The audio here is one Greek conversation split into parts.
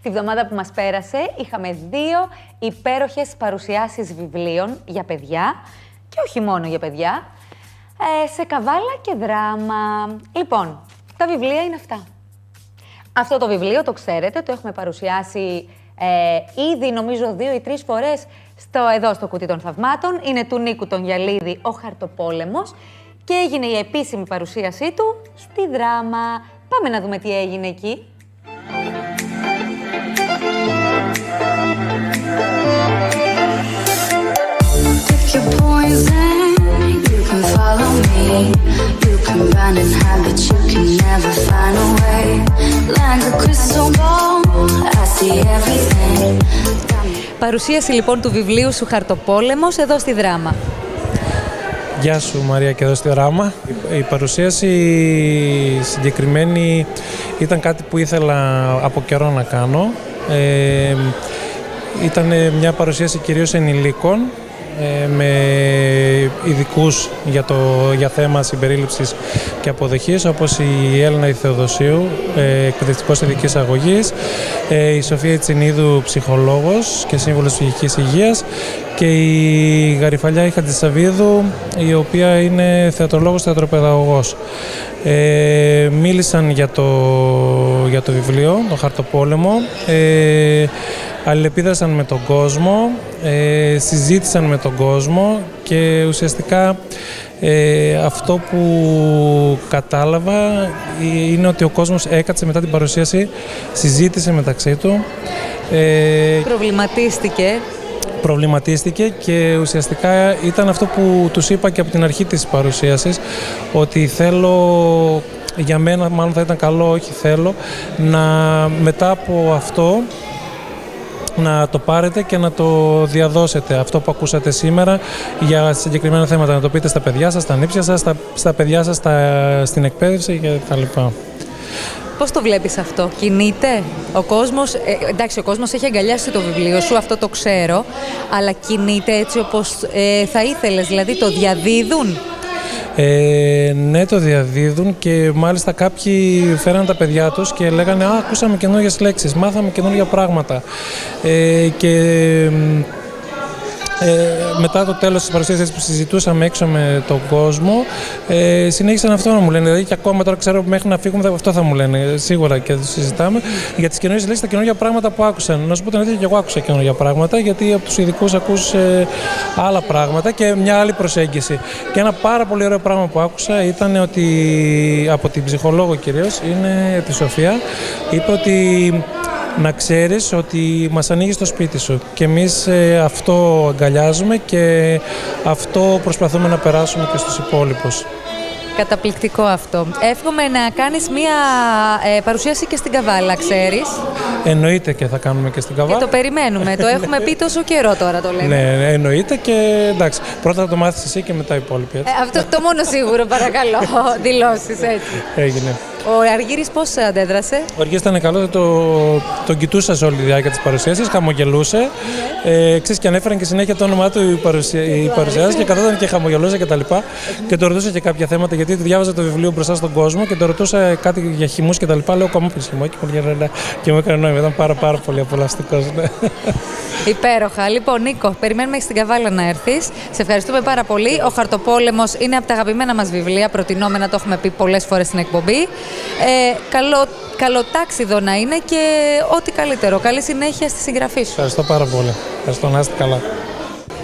Τη βδομάδα που μας πέρασε είχαμε 2 υπέροχες παρουσιάσεις βιβλίων για παιδιά και όχι μόνο για παιδιά, σε καβάλα και δράμα. Λοιπόν, τα βιβλία είναι αυτά. Αυτό το βιβλίο το ξέρετε, το έχουμε παρουσιάσει ήδη νομίζω 2 ή 3 φορές εδώ στο Κουτί των Θαυμάτων. Είναι του Νίκου τον Γιαλίδη, «Ο Χαρτοπόλεμος», και έγινε η επίσημη παρουσίασή του στη Δράμα. Πάμε να δούμε τι έγινε εκεί. Παρουσίαση λοιπόν του βιβλίου σου «Χαρτοπόλεμος» εδώ στη Δράμα. Γεια σου Μαρία, και εδώ στη Δράμα. Η παρουσίαση συγκεκριμένη ήταν κάτι που ήθελα από καιρό να κάνω. Ήταν μια παρουσίαση κυρίως ενηλίκων, με ειδικούς για θέμα συμπερίληψης και αποδοχής, όπως η Έλληνα Θεοδοσίου, εκπαιδευτικός ειδικής αγωγής, η Σοφία Τσινίδου, ψυχολόγος και σύμβουλος ψυχικής υγείας, και η Γαριφαλιά Χατζησαβίδου, η οποία είναι θεατρολόγος, θεατροπαιδαγωγός. Μίλησαν για το βιβλίο, το Χαρτοπόλεμο, αλληλεπίδρασαν με τον κόσμο, συζήτησαν με τον κόσμο, και ουσιαστικά αυτό που κατάλαβα είναι ότι ο κόσμος έκατσε μετά την παρουσίαση, συζήτησε μεταξύ του. Προβληματίστηκε και ουσιαστικά ήταν αυτό που τους είπα και από την αρχή της παρουσίασης, ότι θέλω, για μένα μάλλον θα ήταν καλό, όχι θέλω, μετά από αυτό να το πάρετε και να το διαδώσετε, αυτό που ακούσατε σήμερα για συγκεκριμένα θέματα, να το πείτε στα παιδιά σας, στα νύψια σας, στα παιδιά σας, στην εκπαίδευση κτλ. Πώς το βλέπεις αυτό, κινείται ο κόσμος? Εντάξει, ο κόσμος έχει αγκαλιάσει το βιβλίο σου, αυτό το ξέρω, αλλά κινείται έτσι όπως θα ήθελες, δηλαδή το διαδίδουν? Ναι, το διαδίδουν, και μάλιστα κάποιοι φέραν τα παιδιά τους και λέγανε ακούσαμε καινούργιες λέξεις, μάθαμε καινούργια πράγματα, και μετά το τέλος της παρουσίασης που συζητούσαμε έξω με τον κόσμο, συνέχισαν αυτό να μου λένε. Δηλαδή, και ακόμα τώρα ξέρω μέχρι να φύγουμε αυτό θα μου λένε σίγουρα, και το συζητάμε για τις καινούργιες λέξεις, τα καινούργια πράγματα που άκουσαν. Να σου πω την αλήθεια, και εγώ άκουσα καινούργια πράγματα, γιατί από τους ειδικούς ακούς άλλα πράγματα και μια άλλη προσέγγιση. Και ένα πάρα πολύ ωραίο πράγμα που άκουσα ήταν ότι από την ψυχολόγο κυρίως, είναι τη Σοφία, είπε ότι να ξέρεις ότι μας ανοίγεις το σπίτι σου, και εμείς αυτό αγκαλιάζουμε και αυτό προσπαθούμε να περάσουμε και στους υπόλοιπους. Καταπληκτικό αυτό. Εύχομαι να κάνεις μία παρουσίαση και στην Καβάλα, ξέρεις. Εννοείται, και θα κάνουμε και στην Καβάλα. Και το περιμένουμε, το έχουμε πει τόσο καιρό τώρα, το λέμε. Ναι, εννοείται, και εντάξει, πρώτα θα το μάθεις εσύ και μετά οι υπόλοιποι. Αυτό το μόνο σίγουρο, παρακαλώ, δηλώσεις έτσι. Έγινε. Ο Αργύρης πώς αντέδρασε? Ο Αργύρης ήταν καλό, τον κοιτούσα σε όλη τη διάρκεια της παρουσίασης, χαμογελούσε. Ξέρεις, και ανέφεραν και συνέχεια το όνομά του οι παρουσιάσεις, και καθόταν και χαμογελούσε κτλ. Και το ρωτούσα και κάποια θέματα, γιατί διάβαζα το βιβλίο μπροστά στον κόσμο και το ρωτούσα κάτι για χυμούς κτλ. Λέω κομμόπης χυμό, και μου έκανε νόημα. Ήταν πάρα πολύ απολαυστικός. Υπέροχα. Λοιπόν, Νίκο, περιμένουμε στην Καβάλα να έρθεις. Σε ευχαριστούμε πάρα πολύ. Ο Χαρτοπόλεμος είναι από τα αγαπημένα μας βιβλία, προτινόμενα, το έχουμε πει πολλές φορές στην εκπομπή. Καλό τάξιδο να είναι, και ό,τι καλύτερο. Καλή συνέχεια στη συγγραφή σου. Ευχαριστώ πάρα πολύ. Ευχαριστώ, να είστε καλά.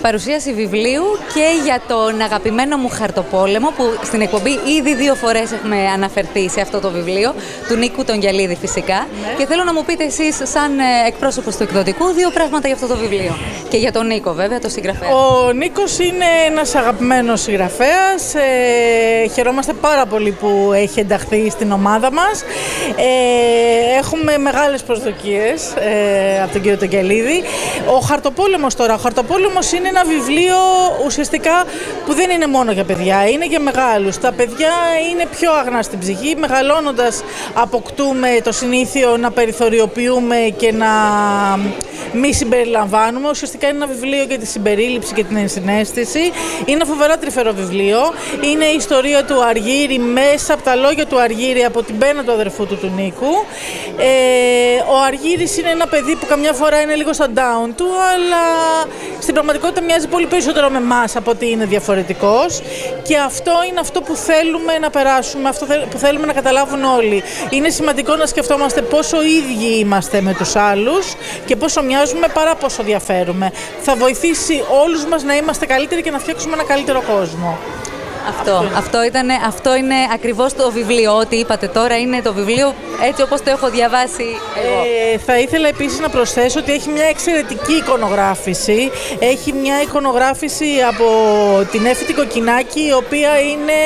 Παρουσίαση βιβλίου και για τον αγαπημένο μου Χαρτοπόλεμο, που στην εκπομπή ήδη 2 φορές έχουμε αναφερθεί σε αυτό το βιβλίο, του Νίκου τον Γιαλίδη φυσικά. Ναι. Και θέλω να μου πείτε εσείς, σαν εκπρόσωπος του εκδοτικού, 2 πράγματα για αυτό το βιβλίο. Και για τον Νίκο, βέβαια, το συγγραφέα. Ο Νίκος είναι ένας αγαπημένος συγγραφέας. Χαιρόμαστε πάρα πολύ που έχει ενταχθεί στην ομάδα μας. Έχουμε μεγάλες προσδοκίες από τον κύριο τον Γιαλίδη. Ο Χαρτοπόλεμος τώρα. Ο Χαρτοπόλεμος είναι ένα βιβλίο ουσιαστικά που δεν είναι μόνο για παιδιά, είναι για μεγάλους. Τα παιδιά είναι πιο αγνά στην ψυχή, μεγαλώνοντας αποκτούμε το συνήθειο να περιθωριοποιούμε και να μη συμπεριλαμβάνουμε. Ουσιαστικά είναι ένα βιβλίο για τη συμπερίληψη και την ενσυναίσθηση. Είναι ένα φοβερά τρυφερό βιβλίο. Είναι η ιστορία του Αργύρη μέσα από τα λόγια του Αργύρη, από την πένα του αδερφού του Νίκου. Ο Αργύρης είναι ένα παιδί που καμιά φορά είναι λίγο στα down του, αλλά στην πραγματικότητα μοιάζει πολύ περισσότερο με εμάς από ότι είναι διαφορετικός. Και αυτό είναι αυτό που θέλουμε να περάσουμε, αυτό που θέλουμε να καταλάβουν όλοι. Είναι σημαντικό να σκεφτόμαστε πόσο ίδιοι είμαστε με τους άλλους και πόσο μοιάζουμε παρά πόσο διαφέρουμε. Θα βοηθήσει όλους μας να είμαστε καλύτεροι και να φτιάξουμε ένα καλύτερο κόσμο. Αυτό είναι ακριβώς το βιβλίο. Ό,τι είπατε τώρα είναι το βιβλίο έτσι όπως το έχω διαβάσει εγώ. Θα ήθελα επίσης να προσθέσω ότι έχει μια εξαιρετική εικονογράφηση. Έχει μια εικονογράφηση από την Έφητη Κοκκινάκη, η οποία είναι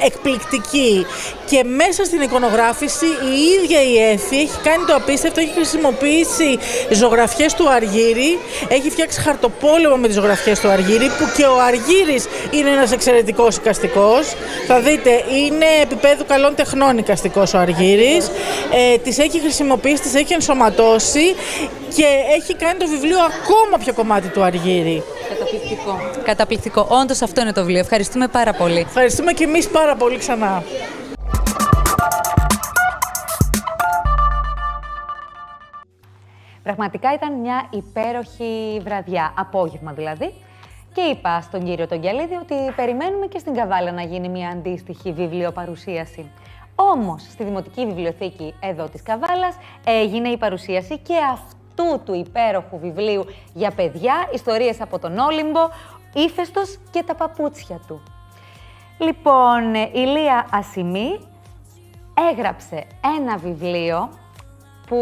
εκπληκτική. Και μέσα στην εικονογράφηση η ίδια η Έφη έχει κάνει το απίστευτο, έχει χρησιμοποιήσει ζωγραφιές του Αργύρη, έχει φτιάξει χαρτοπόλεμο με τις ζωγραφιές του Αργύρη, που και ο Αργύρης είναι ένας εξαιρετικός εικαστικός. Θα δείτε, είναι επίπεδου καλών τεχνών εικαστικός ο Αργύρης. Τις έχει χρησιμοποιήσει, τις έχει ενσωματώσει και έχει κάνει το βιβλίο ακόμα πιο κομμάτι του Αργύρη. Καταπληκτικό. Όντως αυτό είναι το βιβλίο. Ευχαριστούμε πάρα πολύ. Ευχαριστούμε και εμείς πάρα πολύ ξανά. Πραγματικά ήταν μια υπέροχη βραδιά, απόγευμα δηλαδή. Και είπα στον κύριο τον Κιαλίδη ότι περιμένουμε και στην Καβάλα να γίνει μια αντίστοιχη βιβλιοπαρουσίαση. Όμως, στη Δημοτική Βιβλιοθήκη εδώ της Καβάλας έγινε η παρουσίαση και αυτού του υπέροχου βιβλίου για παιδιά, ιστορίες από τον Όλυμπο, Ύφαιστος και τα παπούτσια του. Λοιπόν, η Λία Ασημή έγραψε ένα βιβλίο που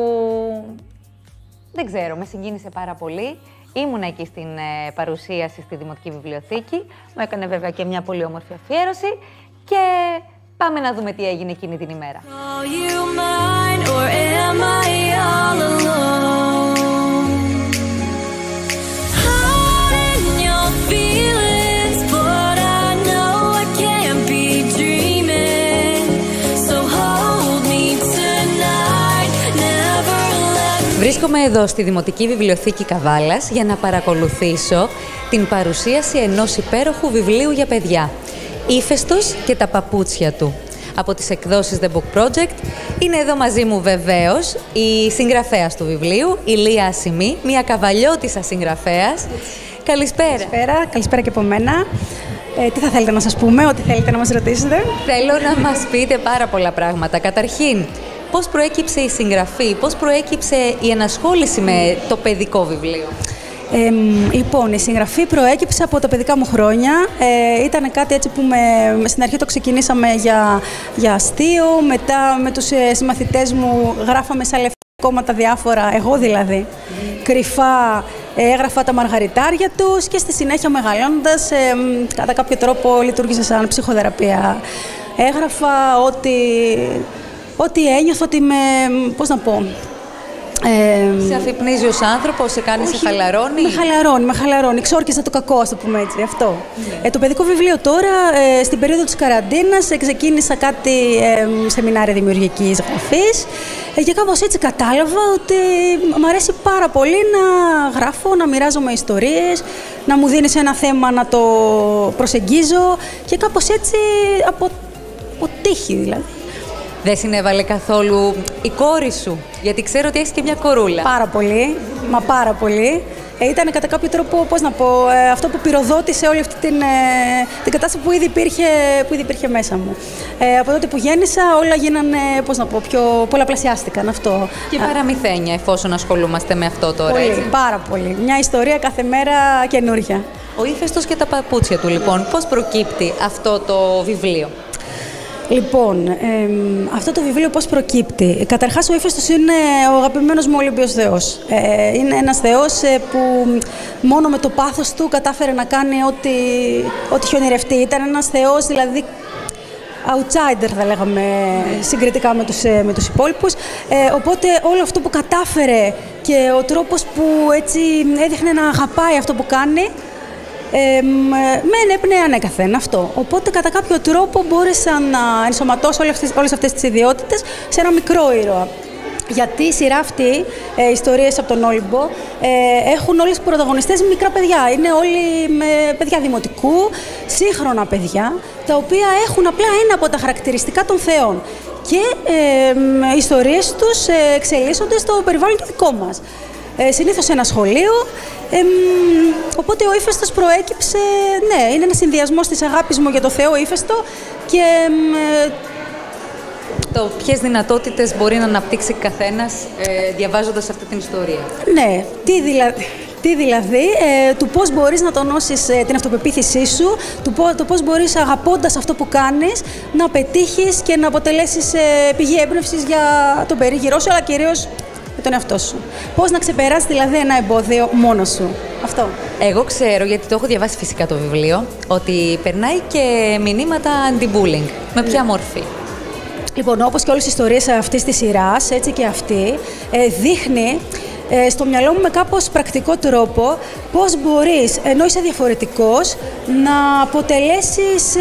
δεν ξέρω, με συγκίνησε πάρα πολύ. Ήμουνα εκεί στην παρουσίαση στη Δημοτική Βιβλιοθήκη. Μου έκανε βέβαια και μια πολύ όμορφη αφιέρωση και πάμε να δούμε τι έγινε εκείνη την ημέρα. Βρίσκομαι εδώ στη Δημοτική Βιβλιοθήκη Καβάλας για να παρακολουθήσω την παρουσίαση ενός υπέροχου βιβλίου για παιδιά. Ύφαιστος και τα παπούτσια του. Από τις εκδόσεις The Book Project. Είναι εδώ μαζί μου βεβαίως η συγγραφέας του βιβλίου, η Λία Ασημή, μια καβαλιώτισσα συγγραφέας. Καλησπέρα. Καλησπέρα και από μένα. Τι θα θέλετε να σας πούμε, ό,τι θέλετε να μας ρωτήσετε. Θέλω να μας πείτε πάρα πολλά πράγματα. Καταρχήν, πώς προέκυψε η συγγραφή, πώς προέκυψε η ενασχόληση με το παιδικό βιβλίο? Λοιπόν, η συγγραφή προέκυψε από τα παιδικά μου χρόνια. Ήταν κάτι έτσι που στην αρχή το ξεκινήσαμε για αστείο, μετά με τους συμμαθητές μου γράφαμε σε κόμματα διάφορα, εγώ δηλαδή, κρυφά έγραφα τα μαργαριτάρια τους και στη συνέχεια μεγαλώνοντας, κατά κάποιο τρόπο λειτουργήσε σαν ψυχοθεραπεία. Έγραφα ότι ένιωθα ότι πώς να πω... σε αφυπνίζει ως άνθρωπος, σε κάνει, σε χαλαρώνει? Με χαλαρώνει. Ξόρκιζα το κακό, ας το πούμε έτσι, αυτό. Το παιδικό βιβλίο τώρα, στην περίοδο της καραντίνας, ξεκίνησα κάτι σεμινάρια δημιουργικής γραφής και κάπως έτσι κατάλαβα ότι μου αρέσει πάρα πολύ να γράφω, να μοιράζομαι ιστορίες, να μου δίνεις ένα θέμα να το προσεγγίζω και κάπως έτσι από τύχη δηλαδή. Δεν συνέβαλε καθόλου η κόρη σου? Γιατί ξέρω ότι έχεις και μια κορούλα. Πάρα πολύ, μα πάρα πολύ. Ήταν κατά κάποιο τρόπο, πώς να πω, αυτό που πυροδότησε όλη αυτή την κατάσταση που ήδη υπήρχε μέσα μου. Από τότε που γέννησα όλα γίνανε, πώς να πω, πιο πολλαπλασιάστηκαν αυτό. Και παραμυθένια, εφόσον ασχολούμαστε με αυτό τώρα, πολύ, έτσι. Πάρα πολύ. Μια ιστορία κάθε μέρα καινούρια. Ο Ύφαιστος και τα παπούτσια του, λοιπόν, πώς προκύπτει αυτό το βιβλίο? Λοιπόν, αυτό το βιβλίο πώς προκύπτει? Καταρχάς, ο Ύφαιστος είναι ο αγαπημένος μου Ολύμπιος θεός. Είναι ένας θεός που μόνο με το πάθος του κατάφερε να κάνει ό,τι είχε ονειρευτεί. Ήταν ένας θεός, δηλαδή, outsider θα λέγαμε συγκριτικά με τους υπόλοιπους. Οπότε όλο αυτό που κατάφερε και ο τρόπος που έτσι έδειχνε να αγαπάει αυτό που κάνει, με ενέπνεε ανέκαθεν αυτό. Οπότε κατά κάποιο τρόπο μπόρεσα να ενσωματώσω όλες αυτές τις ιδιότητες σε ένα μικρό ήρωα. Γιατί η σειρά αυτή, ιστορίες από τον Όλυμπο, έχουν όλες τις πρωταγωνιστές μικρά παιδιά. Είναι όλοι παιδιά δημοτικού, σύγχρονα παιδιά, τα οποία έχουν απλά ένα από τα χαρακτηριστικά των θεών. Και οι ιστορίες τους εξελίσσονται στο περιβάλλον το δικό μας. Συνήθως σε ένα σχολείο, οπότε ο Ήφαιστος προέκυψε, ναι, είναι ένας συνδυασμός της αγάπης μου για το Θεό Ήφαιστο και το ποιες δυνατότητες μπορεί να αναπτύξει καθένας διαβάζοντας αυτή την ιστορία. Ναι, τι δηλαδή, του πώς μπορείς να τονώσεις την αυτοπεποίθησή σου, του πώς μπορείς αγαπώντας αυτό που κάνεις να πετύχεις και να αποτελέσεις πηγή έμπνευσης για τον περίγυρό σου, αλλά κυρίως για τον εαυτό σου. Πώς να ξεπεράσεις δηλαδή ένα εμπόδιο μόνος σου. Αυτό. Εγώ ξέρω, γιατί το έχω διαβάσει φυσικά το βιβλίο, ότι περνάει και μηνύματα anti-bullying. Με ποια μορφή? Λοιπόν, όπως και όλες οι ιστορίες αυτής της σειράς, έτσι και αυτή, δείχνει στο μυαλό μου με κάπως πρακτικό τρόπο πώς μπορείς, ενώ είσαι διαφορετικός, να αποτελέσεις,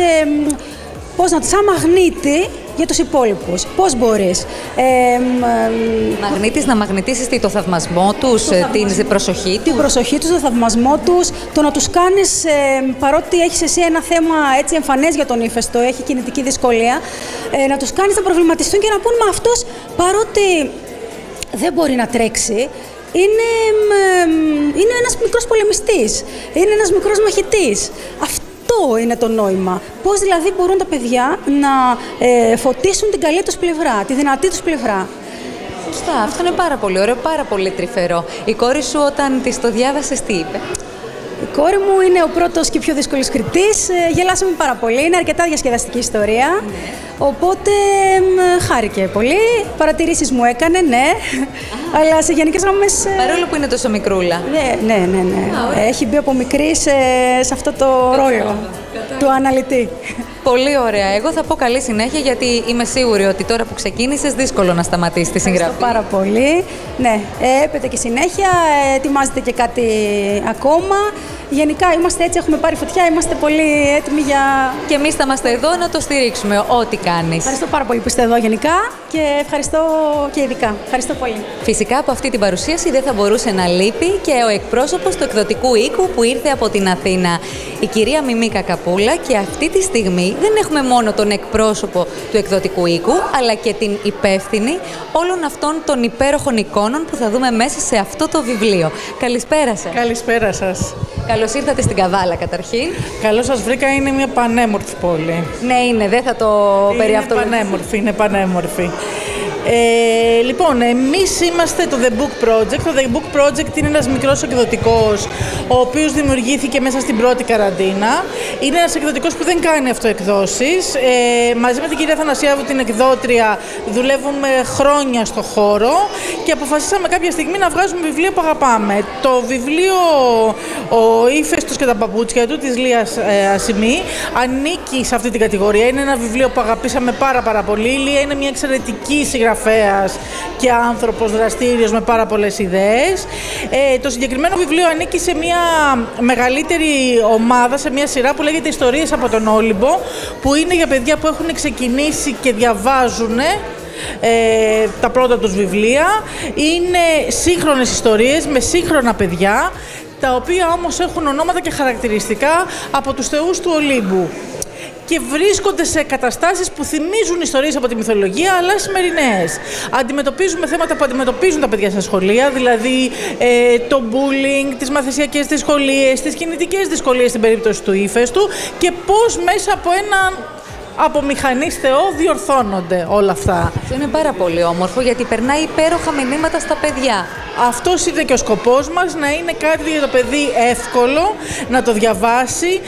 σαν μαγνήτη για τους υπόλοιπους. Πώς μπορείς. Μαγνήτης, να μαγνητήσεις το θαυμασμό τους, την προσοχή τους. Την προσοχή τους, το θαυμασμό τους, το να τους κάνεις, παρότι έχεις εσύ ένα θέμα έτσι εμφανές για τον Ήφαιστο, έχει κινητική δυσκολία, να τους κάνεις να προβληματιστούν και να πούν, μα αυτός παρότι δεν μπορεί να τρέξει, είναι ένας μικρός πολεμιστής, είναι ένας μικρός μαχητής. Αυτό είναι το νόημα. Πώς δηλαδή μπορούν τα παιδιά να φωτίσουν την καλή τους πλευρά, τη δυνατή τους πλευρά. Σωστά, αυτό είναι πάρα πολύ ωραίο, πάρα πολύ τρυφερό. Η κόρη σου όταν της το διάβασες τι είπε? Η κόρη μου είναι ο πρώτος και πιο δύσκολος κριτής. Γελάσαμε πάρα πολύ. Είναι αρκετά διασκεδαστική ιστορία. Οπότε χάρηκε πολύ. Παρατηρήσεις μου έκανε, ναι. Αλλά σε γενικές γραμμές. Παρόλο που είναι τόσο μικρούλα. Ναι. Έχει μπει από μικρή σε αυτό το ρόλο του αναλυτή. Πολύ ωραία. Εγώ θα πω καλή συνέχεια, γιατί είμαι σίγουρη ότι τώρα που ξεκίνησες δύσκολο να σταματήσεις τη συγγραφή. Ευχαριστώ πάρα πολύ. Ναι, έπεται και συνέχεια. Ετοιμάζεται και κάτι ακόμα. Γενικά είμαστε έτσι, έχουμε πάρει φωτιά, είμαστε πολύ έτοιμοι για... Και εμείς θα είμαστε εδώ να το στηρίξουμε, ό,τι κάνεις. Ευχαριστώ πάρα πολύ που είστε εδώ γενικά και ευχαριστώ και ειδικά. Ευχαριστώ πολύ. Φυσικά από αυτή την παρουσίαση δεν θα μπορούσε να λείπει και ο εκπρόσωπος του εκδοτικού οίκου που ήρθε από την Αθήνα, η κυρία Μιμή Κακαπούλα, και αυτή τη στιγμή δεν έχουμε μόνο τον εκπρόσωπο του εκδοτικού οίκου, αλλά και την υπεύθυνη όλων αυτών των υπέροχων εικόνων που θα δούμε μέσα σε αυτό το βιβλίο. Καλησπέρα σας. Καλησπέρα σας. Καλώς ήρθατε στην Καβάλα καταρχήν. Καλώς σας βρήκα, είναι μια πανέμορφη πόλη. Ναι, είναι, δεν θα το περιαυτολογήσω. Είναι πανέμορφη. Λοιπόν, εμείς είμαστε το The Book Project. Το The Book Project είναι ένας μικρός εκδοτικός, ο οποίος δημιουργήθηκε μέσα στην πρώτη καραντίνα. Είναι ένας εκδοτικός που δεν κάνει αυτοεκδόσεις. Μαζί με την κυρία Θανασιάβου, την εκδότρια, δουλεύουμε χρόνια στο χώρο και αποφασίσαμε κάποια στιγμή να βγάζουμε βιβλία που αγαπάμε. Το βιβλίο «Ο Ήφαιστος και τα παπούτσια του» της Λίας Ασημή ανήκει σε αυτή την κατηγορία. Είναι ένα βιβλίο που αγαπήσαμε πάρα πολύ. Η Λία είναι μια εξαιρετική συγγραφέας και άνθρωπος δραστήριος με πάρα πολλές ιδέες. Το συγκεκριμένο βιβλίο ανήκει σε μια μεγαλύτερη ομάδα, σε μια σειρά που λέγεται «Ιστορίες από τον Όλυμπο», που είναι για παιδιά που έχουν ξεκινήσει και διαβάζουν τα πρώτα τους βιβλία. Είναι σύγχρονες ιστορίες με σύγχρονα παιδιά, τα οποία όμως έχουν ονόματα και χαρακτηριστικά από τους θεούς του Ολύμπου και βρίσκονται σε καταστάσεις που θυμίζουν ιστορίες από τη μυθολογία, αλλά σημερινές. Αντιμετωπίζουμε θέματα που αντιμετωπίζουν τα παιδιά στα σχολεία, δηλαδή το bullying, τις μαθησιακές δυσκολίες, τις κινητικές δυσκολίες στην περίπτωση του Ήφαιστου και πώς μέσα από έναν από μηχανής Θεό διορθώνονται όλα αυτά. Αυτό είναι πάρα πολύ όμορφο, γιατί περνάει υπέροχα μηνύματα στα παιδιά. Αυτός είναι και ο σκοπός μας, να είναι κάτι για το παιδί εύκολο, να το διαβάσει,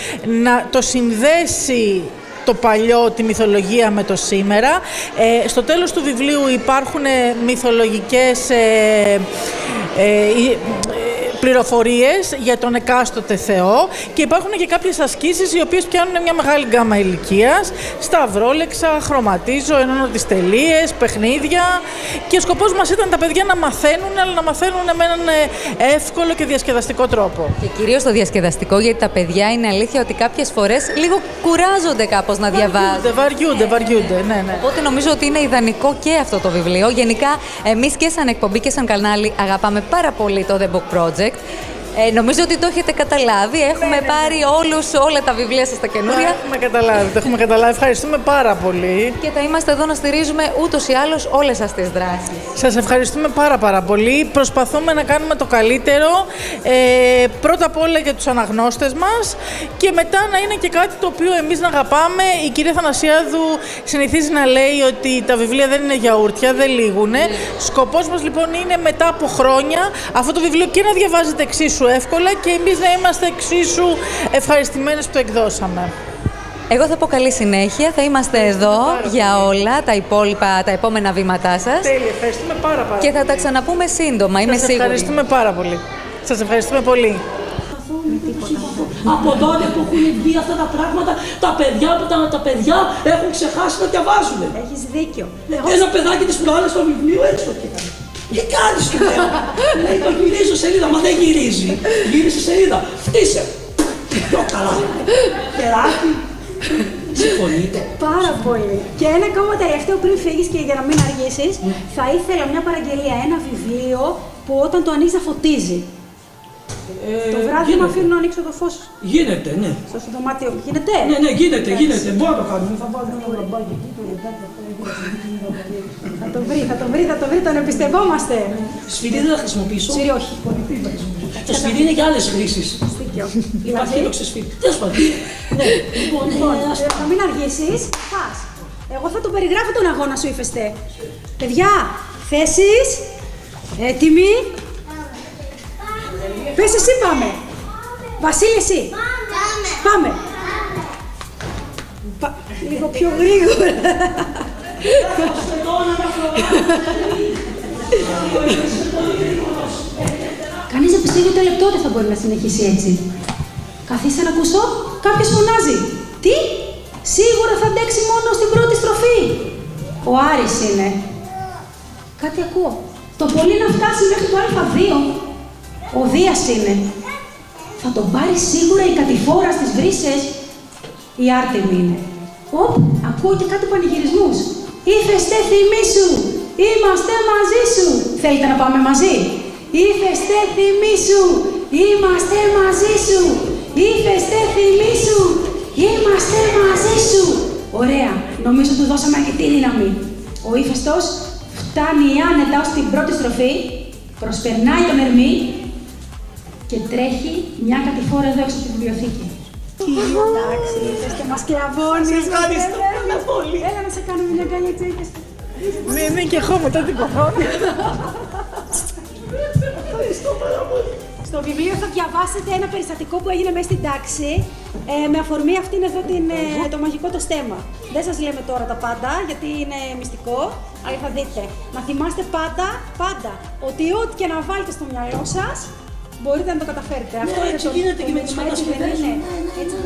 να το συνδέσει το παλιό, τη μυθολογία με το σήμερα. Στο τέλος του βιβλίου υπάρχουν μυθολογικές πληροφορίες για τον εκάστοτε θεό και υπάρχουν και κάποιες ασκήσεις οι οποίες πιάνουν μια μεγάλη γκάμα ηλικίας, σταυρόλεξα, χρωματίζω, ενώνω τις τελείες, παιχνίδια και ο σκοπός μας ήταν τα παιδιά να μαθαίνουν, αλλά να μαθαίνουν με έναν εύκολο και διασκεδαστικό τρόπο. Και κυρίως το διασκεδαστικό, γιατί τα παιδιά είναι αλήθεια ότι κάποιες φορές λίγο κουράζονται κάπως να διαβάζουν. Βαριούνται, ναι. Οπότε νομίζω ότι είναι ιδανικό και αυτό το βιβλίο. Γενικά, εμείς και σαν εκπομπή και σαν κανάλι αγαπάμε πάρα πολύ το The Book Project. Νομίζω ότι το έχετε καταλάβει. Έχουμε πάρει όλα τα βιβλία σας τα καινούρια. Το έχουμε καταλάβει. Ευχαριστούμε πάρα πολύ. Και θα είμαστε εδώ να στηρίζουμε ούτως ή άλλως όλες σας τις δράσεις. Σας ευχαριστούμε πάρα πολύ. Προσπαθούμε να κάνουμε το καλύτερο. Πρώτα απ' όλα για τους αναγνώστες μας και μετά να είναι και κάτι το οποίο εμείς να αγαπάμε. Η κυρία Θανασιάδου συνηθίζει να λέει ότι τα βιβλία δεν είναι γιαούρτια, δεν λήγουνε. Σκοπός μας λοιπόν είναι μετά από χρόνια αυτό το βιβλίο και να διαβάζετε εξίσου εύκολα και εμείς να είμαστε εξίσου ευχαριστημένες που το εκδώσαμε. Εγώ θα πω καλή συνέχεια. Θα είμαστε εδώ για όλα τα υπόλοιπα, τα επόμενα βήματά σας. Τέλεια, ευχαριστούμε πάρα πολύ. Και θα τα ξαναπούμε σύντομα, είμαι σίγουρη. Σας ευχαριστούμε πάρα πολύ. Σας ευχαριστούμε πολύ. Από τότε που έχουν βγει αυτά τα πράγματα, τα παιδιά έχουν ξεχάσει να διαβάζουν. Έχεις δίκιο. Ένα παιδάκι της προάλλες στο βιβλίο έτσι το έκανε. Τι κάνεις, του λέω. Λέει, το γυρίζω σελίδα, μα δεν γυρίζει. Γύρισε σελίδα. Φτύσε. Πιο καλά. Κεράκι. Συμφωνείτε. Πάρα πολύ. Και ένα ακόμα τελευταίο πριν φύγεις και για να μην αργήσεις, θα ήθελα μια παραγγελία, ένα βιβλίο που όταν το ανοίξει να φωτίζει. Το βράδυ μου αφήνω να ανοίξω το φως. Γίνεται, ναι. Στο δωμάτιο. Γίνεται? Ναι, γίνεται. Μπορώ να το κάνουμε. Θα βάλω ένα λαμπάκι εκεί. Θα το βρει, τον εμπιστευόμαστε. Σφυρί δεν θα χρησιμοποιήσω. Σφυρί όχι. Το σφυρί είναι για άλλες χρήσεις. Υπάρχει το ξεσφύρι. Τέλος πάντων. Λοιπόν, να μην αργήσεις, πας. Εγώ θα το περιγράφω τον αγώνα σου, ύφεστε. Παιδιά, θέσεις, έτοιμοι. Πες εσύ πάμε. Βασίλη εσύ. Πάμε. Λίγο πιο γρήγορα. Κανείς δεν πιστεύει ότι το λεπτό δεν θα μπορεί να συνεχίσει έτσι. Καθίστε να ακούσω. Κάποιος φωνάζει. Τι? Σίγουρα θα αντέξει μόνο στην πρώτη στροφή. Ο Άρης είναι. Κάτι ακούω. Το πολύ να φτάσει μέχρι το Α2. Ο Δίας είναι. Θα τον πάρει σίγουρα η κατηφόρα στις βρύσες. Η Άρτεμη είναι. Οπ, ακούω και κάτι πανηγυρισμούς. Ήφεστε θυμήσου, είμαστε μαζί σου. Θέλετε να πάμε μαζί? Ήφεστε θυμήσου, είμαστε μαζί σου. Ήφεστε θυμήσου, είμαστε μαζί σου. Ωραία, νομίζω του δώσαμε αρκετή δύναμη. Ο ύφεστος φτάνει άνετα ως την πρώτη στροφή, προσπερνάει τον Ερμή και τρέχει μια κατηφόρα εδώ έξω από τη βιβλιοθήκη. Εντάξει, ύφεστε, μας κλαβώνεις. Σε ευχαριστώ πάρα πολύ. Έλα να σε κάνουμε μια καλή τσίκη. Ναι, και εγώ μετά την κορώνα. Ευχαριστώ πάρα πολύ. Στο βιβλίο θα διαβάσετε ένα περιστατικό που έγινε μέσα στην τάξη με αφορμή αυτήν εδώ το μαγικό το στέμμα. Δεν σας λέμε τώρα τα πάντα γιατί είναι μυστικό, αλλά θα δείτε. Να θυμάστε πάντα ότι ό,τι και να βάλετε στο μυαλό σας μπορείτε να το καταφέρετε. Αυτό έτσι γίνεται και με τις κατασκευές. Ναι, έτσι.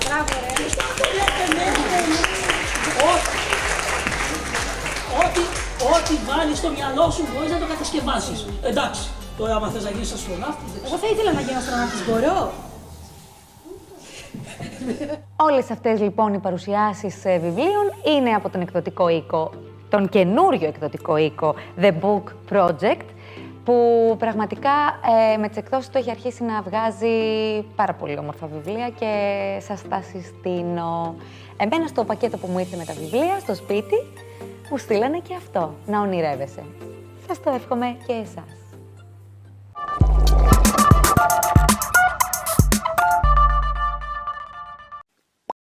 Μπράβο, ρε. Ό,τι βάλεις στο μυαλό σου μπορείς να το κατασκευάσεις. Εντάξει, τώρα άμα θες να γίνεις αστροναύτης... Εγώ θα ήθελα να γίνω αστροναύτης, μπορώ. Όλες αυτές λοιπόν οι παρουσιάσεις βιβλίων είναι από τον εκδοτικό οίκο, τον καινούριο εκδοτικό οίκο The Book Project, που πραγματικά με τις εκδόσεις του έχει αρχίσει να βγάζει πάρα πολύ όμορφα βιβλία και σας τα συστήνω. Εμένα στο πακέτο που μου ήρθε με τα βιβλία, στο σπίτι, μου στείλανε και αυτό, να ονειρεύεσαι. Σας το εύχομαι και εσάς.